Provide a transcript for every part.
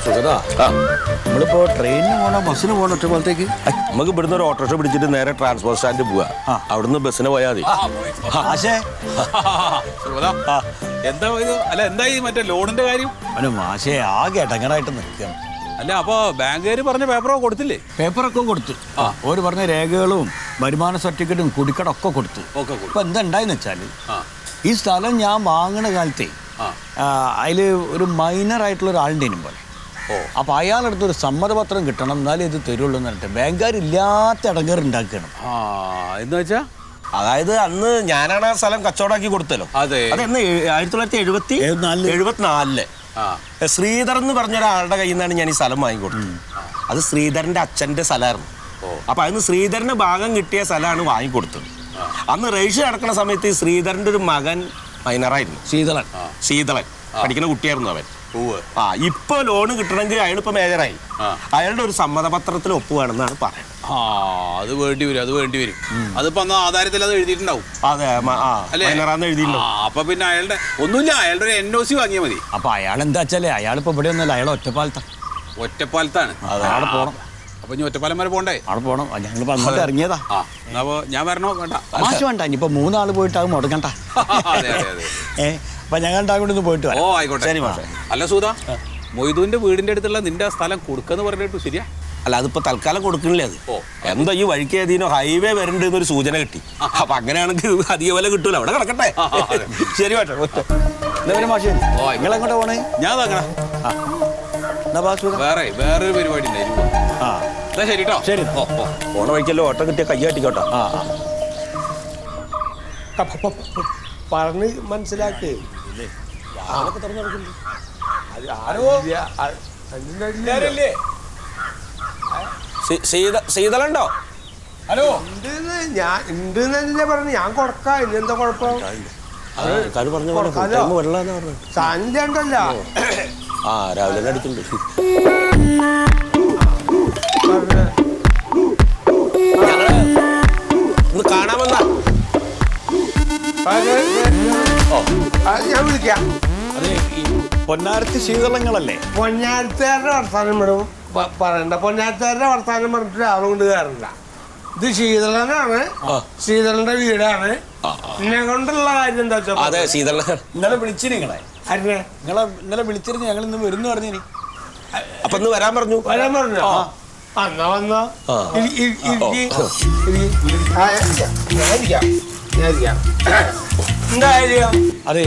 സുഗതാ, നമ്മളിപ്പോ ട്രെയിനിന് പോണോ ബസ്സിന് പോകണോ ഒറ്റപ്പാലത്തേക്ക്? നമുക്ക് ഇവിടുന്ന് ഒരു ഓട്ടോറിക്ഷ പിടിച്ചിട്ട് നേരെ ട്രാൻസ്പോർട്ട് സ്റ്റാൻഡിൽ പോവാ. അവിടുന്ന് ബസ്സിന് പോയാൽ മതി. എന്താ ഇത്? അല്ല എന്തായി മറ്റേ ലോണിന്റെ കാര്യം? മാഷേ ആകെ ഇടങ്ങറായിട്ട് നിൽക്കണം. അല്ല അപ്പൊ ബാങ്കുകാർ പറഞ്ഞ പേപ്പറൊക്കെ കൊടുത്തില്ലേ? പേപ്പറൊക്കെ കൊടുത്തു. ഓര് പറഞ്ഞ രേഖകളും വരുമാന സർട്ടിഫിക്കറ്റും കുടിക്കടൊക്കെ കൊടുത്തു. ഇപ്പൊ എന്താ ഉണ്ടായെന്ന് വെച്ചാല്, ഈ സ്ഥലം ഞാൻ വാങ്ങണ കാലത്തെ അതില് ഒരു മൈനറായിട്ടുള്ള ഒരാളുടെ പോലെ. അപ്പൊ അയാളടുത്ത് ഒരു സമ്മതപത്രം കിട്ടണം, എന്നാലേ ഇത് തരുള്ളൂ എന്ന് പറഞ്ഞിട്ട് ബാങ്കുകാരില്ലാത്ത ഇടങ്ങേറ് ഉണ്ടാക്കണം. എന്ന് വെച്ചാ അതായത് അന്ന് ഞാനാണ് ആ സ്ഥലം കച്ചവടമാക്കി കൊടുത്തല്ലോ. അതെ, അതെന്ന് 1974 ശ്രീധർ എന്ന് പറഞ്ഞ ഒരാളുടെ കയ്യിൽ നിന്നാണ് ഞാൻ ഈ സ്ഥലം വാങ്ങിക്കൊടുത്തത്. അത് ശ്രീധരന്റെ അച്ഛന്റെ സ്ഥലമായിരുന്നു. അപ്പൊ അതിന് ശ്രീധരന് ഭാഗം കിട്ടിയ സ്ഥലമാണ് വാങ്ങിക്കൊടുത്തത്. അന്ന് രജിസ്റ്റർ നടക്കുന്ന സമയത്ത് ഈ ശ്രീധരന്റെ ഒരു മകൻ മൈനറായിരുന്നു, ശീതളൻ പഠിക്കുന്ന കുട്ടിയായിരുന്നു അവൻ. ഇപ്പൊ ലോണ് കിട്ടണമെങ്കിൽ അയാളിപ്പോ മേജറായി. അയാളുടെ ഒരു സമ്മതപത്രത്തിൽ ഒപ്പുവേണമെന്നാണ് പറയുന്നത്. അത് വേണ്ടി വരും. അതിപ്പോ ആധാരത്തിൽ അത് എഴുതിയിട്ടുണ്ടാവും. അതെ, മൈനറാന്ന് എഴുതിയിട്ടുണ്ടാവും. അപ്പൊ പിന്നെ അയാളുടെ ഒന്നുമില്ല, അയാളുടെ ഒരു NOC വാങ്ങിയാൽ മതി. അപ്പൊ അയാൾ എന്താ വെച്ചാലേ, അയാളിപ്പോ ഇവിടെ ഒന്നല്ല, അയാൾ ഒറ്റപ്പാലത്താണ്. അവിടെ പോണം. അപ്പൊ ഇനി ഒറ്റപ്പാലം വരെ പോണ്ടേ? അവിടെ പോണം. ഞങ്ങൾ അങ്ങോട്ട് ഇറങ്ങിയതാ. അപ്പൊ ഞാൻ വരണോ? വേണ്ട, മാഷ് വേണ്ട. ഇനിയിപ്പോ 3 ആള് പോയിട്ട് അത് മുടങ്ങണ്ട. അപ്പൊ ഞങ്ങൾ അങ്ങോട്ട് പോയിട്ട് ഓ ആയിക്കോട്ടെ. അല്ല സൂത, മൊയ്തുവിന്റെ വീടിന്റെ അടുത്തുള്ള നിന്റെ സ്ഥലം കൊടുക്കാന്ന് പറഞ്ഞിട്ട് ശരിയാ? അല്ല, അതിപ്പോ തൽക്കാലം കൊടുക്കണില്ലേ. അത് എന്താ ഈ വഴിക്ക് ഏതീനോ ഹൈവേ വരണ്ട് എന്നൊരു സൂചന കിട്ടി. അപ്പൊ അങ്ങനെയാണെങ്കിൽ അധിക വില കിട്ടൂല, അവിടെ കിടക്കട്ടെ. ശരി മാഷേ. മാഷേ നിങ്ങളെങ്ങോട്ടാ പോണേ? ഞാൻ വേറൊരു പരിപാടി ഉണ്ടായിരുന്നു. ശരി കേട്ടോ. ശരി, പോണ വഴിക്കല്ലോ ഓട്ടം കിട്ടിയ കൈ കാട്ടിക്കോട്ടോ. പറഞ്ഞ് മനസ്സിലാക്ക്. ശീതളുണ്ടോ? ഹലോ, ഞാൻ ഉണ്ടെന്നല്ലേ പറഞ്ഞു. ഞാൻ കൊടുക്കാം, ഇല്ലെന്താ കുഴപ്പം? സന്ധ്യ ഉണ്ടല്ലോ. രാവിലെ അടിക്കുന്നുണ്ട്. കാണാമെന്നാ ഞാൻ വിളിക്കാം. പൊന്നാരത്തി ശീതളങ്ങളല്ലേ? പൊന്നാരത്തുകാരുടെ വർത്താനം പറയണ്ട. പൊന്നാരത്തുകാരുടെ വർത്താനം പറഞ്ഞിട്ട് രാവിലെ കൊണ്ട് കയറില്ല. ഇത് ശീതളനാണ്, ശീതളന്റെ വീടാണ്. എന്നെ കൊണ്ടുള്ള കാര്യം എന്താ വെച്ചാൽ, അതെ ശീതള ഇന്നലെ വിളിച്ചിരുന്നു. നിങ്ങളെ ഇന്നലെ വിളിച്ചിരുന്നു. ഞങ്ങൾ ഇന്ന് വരുന്നു പറഞ്ഞു. അപ്പൊ ഇന്ന് വരാൻ പറഞ്ഞു. എന്നാ വന്നോ. അതെ,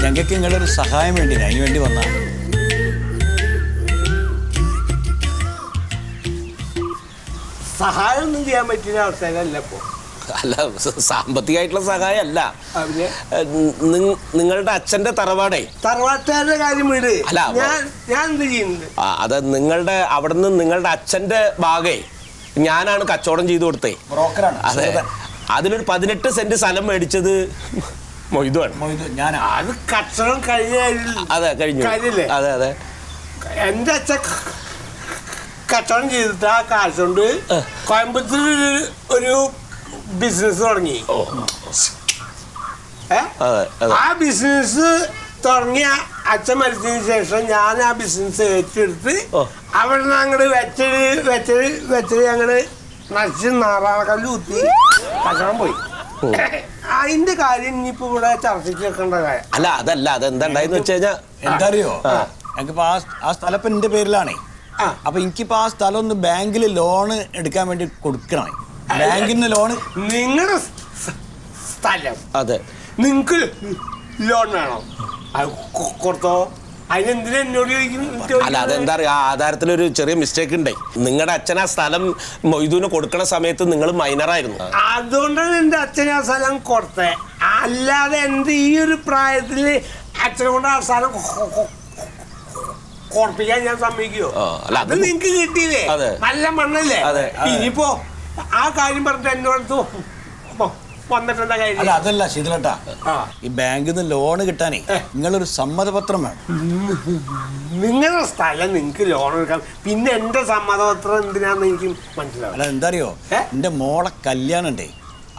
ഞങ്ങൾക്ക് നിങ്ങളൊരു സഹായം വേണ്ടി, അതിന് വേണ്ടി വന്ന. സഹായം ഒന്നും ചെയ്യാൻ പറ്റുന്ന അവസ്ഥയിലല്ല ഇപ്പൊ. അല്ല, സാമ്പത്തികമായിട്ടുള്ള സഹായം അല്ല. നിങ്ങളുടെ അച്ഛന്റെ തറവാട്ടുകാരുടെ കാര്യം വീട്. അല്ല, ഞാൻ എന്ത് ചെയ്യുന്നുണ്ട്? അത് നിങ്ങളുടെ അവിടുന്ന് നിങ്ങളുടെ അച്ഛന്റെ ഭാഗേ ഞാനാണ് കച്ചവടം ചെയ്തു കൊടുത്തേ. ബ്രോക്കറാണ്. അതെ, അതിലൊരു 18 സെന്റ് സ്ഥലം മേടിച്ചത് മൊയ്തുവാണ്. അത് കച്ചവടം കഴിഞ്ഞ. അതെ, കഴിഞ്ഞു. അതെ അതെ, എന്റെ അച്ഛൻ കച്ചവടം ചെയ്തിട്ട് ആ കാശ് കൊണ്ട് കോയമ്പത്തൂർ ഒരു ബിസിനസ് തുടങ്ങി. ആ ബിസിനസ് തുടങ്ങിയ അച്ഛൻ മരിച്ചതിന് ശേഷം ഞാൻ ആ ബിസിനസ് ഏറ്റെടുത്ത് അവിടെ നിന്ന് അങ്ങോട്ട് വെച്ചടി അങ്ങോട്ട് നശിച്ച് നാറാണക്കല്ല് കുത്തി കച്ചവടം പോയി. അതിന്റെ കാര്യം ഇനിയിപ്പോ ഇവിടെ ചർച്ചയ്ക്ക് വെക്കേണ്ട കാര്യം അല്ല. അതല്ല, അതെന്താണ്ടായെന്ന് വെച്ച് കഴിഞ്ഞാൽ എന്താ അറിയോ, ഞങ്ങൾക്കിപ്പോ ആ സ്ഥലം ഇപ്പൊ എന്റെ പേരിലാണേ. അപ്പൊ എനിക്കിപ്പോ ആ സ്ഥലം ഒന്ന് ബാങ്കിൽ ലോണ് എടുക്കാൻ വേണ്ടി കൊടുക്കണേ. ബാങ്കിൽ നിന്ന് ലോണ്. നിങ്ങളുടെ സ്ഥലം അതെ, നിങ്ങക്ക് ലോൺ വേണോ? കൊടുത്തോ. അതിനെന്തിനാ എന്നോട് ചോദിക്കുന്നു? അല്ല, അതെന്താ അറിയാ, ആധാരത്തിലൊരു ചെറിയ മിസ്റ്റേക്ക് ഉണ്ടേ. നിങ്ങളുടെ അച്ഛൻ ആ സ്ഥലം മൊയ്തുവിന് കൊടുക്കണ സമയത്ത് നിങ്ങൾ മൈനറായിരുന്നു. അതുകൊണ്ടാണ് എന്റെ അച്ഛൻ ആ സ്ഥലം കൊടുത്തേ. അല്ലാതെ എന്റെ ഈ ഒരു പ്രായത്തില് അച്ഛനെ കൊണ്ട് ആ സ്ഥലം കൊടുപ്പിക്കാൻ ഞാൻ സമ്മതിക്കുവോ? അത് നിങ്ങക്ക് കിട്ടിയില്ലേ, നല്ല മണ്ണല്ലേ. ഇനിയിപ്പോ ആ കാര്യം പറഞ്ഞിട്ട് എന്നോടത്ത് വന്നിട്ടെന്താ കാര്യം? അല്ല, അതല്ല ശീതളേട്ടാ, ഈ ബാങ്കിൽ നിന്ന് ലോണ് കിട്ടാനേ നിങ്ങളൊരു സമ്മതപത്രം വേണം. നിങ്ങളുടെ സ്ഥലം നിങ്ങക്ക് ലോൺ എടുക്കാം, പിന്നെ എന്റെ സമ്മതപത്രം എന്തിനാന്ന് എനിക്ക് മനസ്സിലാവും. അല്ല, എന്താ അറിയോ, എന്റെ മോളെ കല്യാണം ഉണ്ടേ.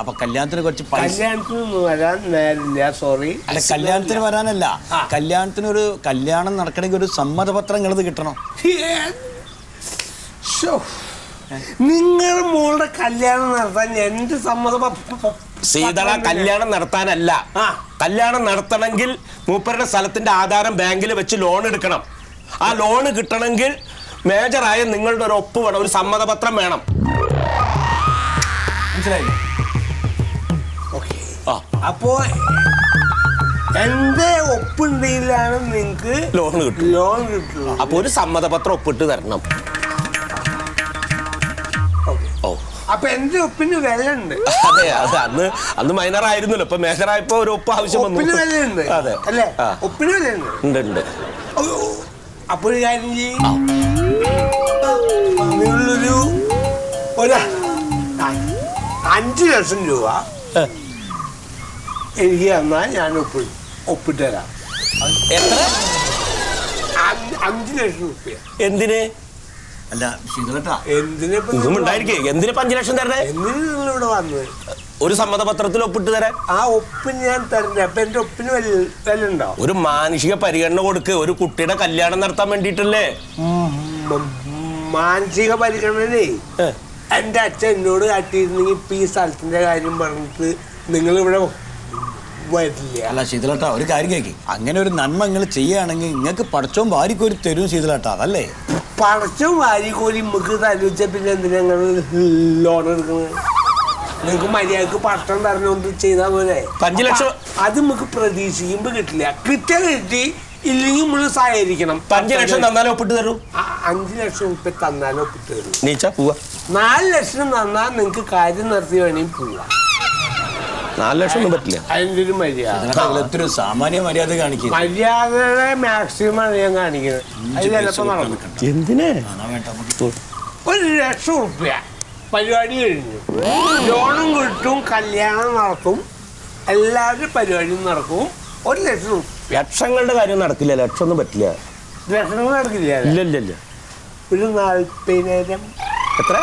അപ്പൊ കല്യാണത്തിന് കുറച്ച് പൈസ. കല്യാണത്തിന് വരാൻ നേരില്ല, സോറി. അല്ല, കല്യാണത്തിന് വരാനല്ല, കല്യാണത്തിന് ഒരു കല്യാണം നടക്കണമെങ്കിൽ ഒരു സമ്മതപത്രം നിങ്ങളത് കിട്ടണം. നിങ്ങൾ മോളുടെ കല്യാണം നടത്താൻ എന്റെ സീതള കല്യാണം നടത്താനല്ല, കല്യാണം നടത്തണമെങ്കിൽ മൂപ്പരുടെ സ്ഥലത്തിന്റെ ആധാരം ബാങ്കിൽ വെച്ച് ലോൺ എടുക്കണം. ആ ലോൺ കിട്ടണമെങ്കിൽ മേജറായ നിങ്ങളുടെ ഒരു ഒപ്പ് വേണം, ഒരു സമ്മതപത്രം വേണം. മനസ്സിലായില്ലേ? അപ്പോ എന്റെ ഒപ്പുണ്ടെങ്കിലാണ് നിങ്ങക്ക് ലോൺ കിട്ടും. ലോൺ കിട്ടുള്ളൂ. അപ്പൊ ഒരു സമ്മതപത്രം ഒപ്പിട്ട് തരണം. ഓ, അപ്പൊ എന്റെ ഒപ്പിന് വില ഉണ്ട്. അതെ, അത് അന്ന് മൈനർ ആയിരുന്നല്ലോ, ഇപ്പൊ മേജറായപ്പോ ഒരു ഒപ്പ് ആവശ്യം വന്നു. ഒപ്പിന് വിലയുണ്ട്. അതെ അല്ലേ? ഒപ്പിന് വിലയുണ്ട്. ഉണ്ട്. അപ്പൊ ഒരു കാര്യം ചെയ്യും, നിങ്ങളൊരു 5 ലക്ഷം രൂപ എനിക്ക് തന്നാൽ ഞാൻ ഒപ്പിട്ട് തരാം. എത്ര? 5 ലക്ഷം രൂപ. എന്തിന്? അല്ല ശീതളേട്ടാ, ഇതും ഉണ്ടായിരിക്കേ. എന്തിന് 5 ലക്ഷം തരണേ? എന്തിനു നിങ്ങളിവിടെ വന്നത്? ഒരു സമ്മതപത്രത്തിൽ ഒപ്പിട്ട് തരാൻ. ആ ഒപ്പിന് ഞാൻ തരണ്ടേ? അപ്പൊ എന്റെ ഒപ്പിന് വില ഉണ്ടോ? ഒരു മാനുഷിക പരിഗണന കൊടുക്ക്, ഒരു കുട്ടിയുടെ കല്യാണം നടത്താൻ വേണ്ടിട്ടല്ലേ. മാനസിക പരിഗണനേ എന്റെ അച്ഛൻ എന്നോട് കാട്ടിയിരുന്നെങ്കിൽ ഇപ്പൊ ഈ സ്ഥലത്തിന്റെ കാര്യം പറഞ്ഞിട്ട് നിങ്ങൾ ഇവിടെ വരില്ല. അല്ല ശീതളേട്ടാ, ഒരു കാര്യം കേൾക്ക്, അങ്ങനെ ഒരു നന്മ നിങ്ങൾ ചെയ്യുകയാണെങ്കിൽ നിങ്ങൾക്ക് പടച്ചോൻ വാരിക്കോരി തരും ശീതളേട്ടാ, അതല്ലേ? പടച്ചും വാരിക്കോരി നമുക്ക് തരുവച്ച പിന്നെ എന്തിനാ നിങ്ങൾ ലോൺ എടുക്കുന്നത്? നിങ്ങൾക്ക് മര്യാദക്ക് പട്ടം തരണോണ്ട് ചെയ്താൽ പോലെ. 5 ലക്ഷം അത് നമുക്ക് പ്രതീക്ഷിക്കുമ്പോ കിട്ടില്ല. കിട്ടി ഇല്ലെങ്കിൽ നമ്മൾ സഹകരിക്കണം. 5 ലക്ഷം തന്നാലും ഒപ്പിട്ട് തരൂ. 5 ലക്ഷം രൂപ തന്നാലും ഒപ്പിട്ട് തരും. നീച്ചാ പോവാ. 4 ലക്ഷം തന്നാൽ നിങ്ങൾക്ക് കാര്യം നിർത്തി വേണമെങ്കിൽ പോവാം. 4 ലക്ഷം ഒന്നും പറ്റില്ല. അതിൻ്റെ ഒരു മര്യാദ, ഒത്തിരി സാമാന്യ മര്യാദ കാണിക്കുക. മര്യാദയുടെ മാക്സിമം ഞാൻ കാണിക്കുന്നത്. അത് ചിലപ്പോൾ നടക്കും. എന്തിനാ? 1 ലക്ഷം രൂപ പരിപാടി കഴിഞ്ഞു, ലോണും കിട്ടും, കല്യാണം നടത്തും, എല്ലാവരും പരിപാടിയും നടക്കും. 1 ലക്ഷം രൂപ. ലക്ഷങ്ങളുടെ കാര്യം നടക്കില്ല, ലക്ഷം ഒന്നും പറ്റില്ല. ലക്ഷങ്ങൾ നടക്കില്ല. ഇല്ല. ഒരു 40,000. എത്ര?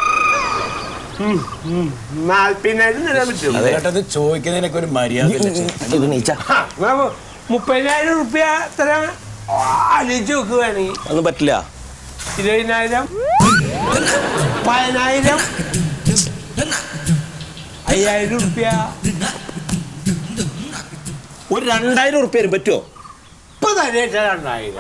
40,000 തരാൻ പറ്റും. അതേട്ടത് ചോദിക്കുന്നതിനൊക്കെ ഒരു മര്യാദ. 30,000 രൂപ തരാൻ ആലോചിച്ച് നോക്ക് വേണമെങ്കിൽ. ഒന്നും പറ്റില്ല. 20,000, 10,000, 5,000 രൂപ. ഒരു 2,000 ഉറുപ്പ്യ പറ്റുമോ? ഇപ്പൊ തന്നെ 2,000.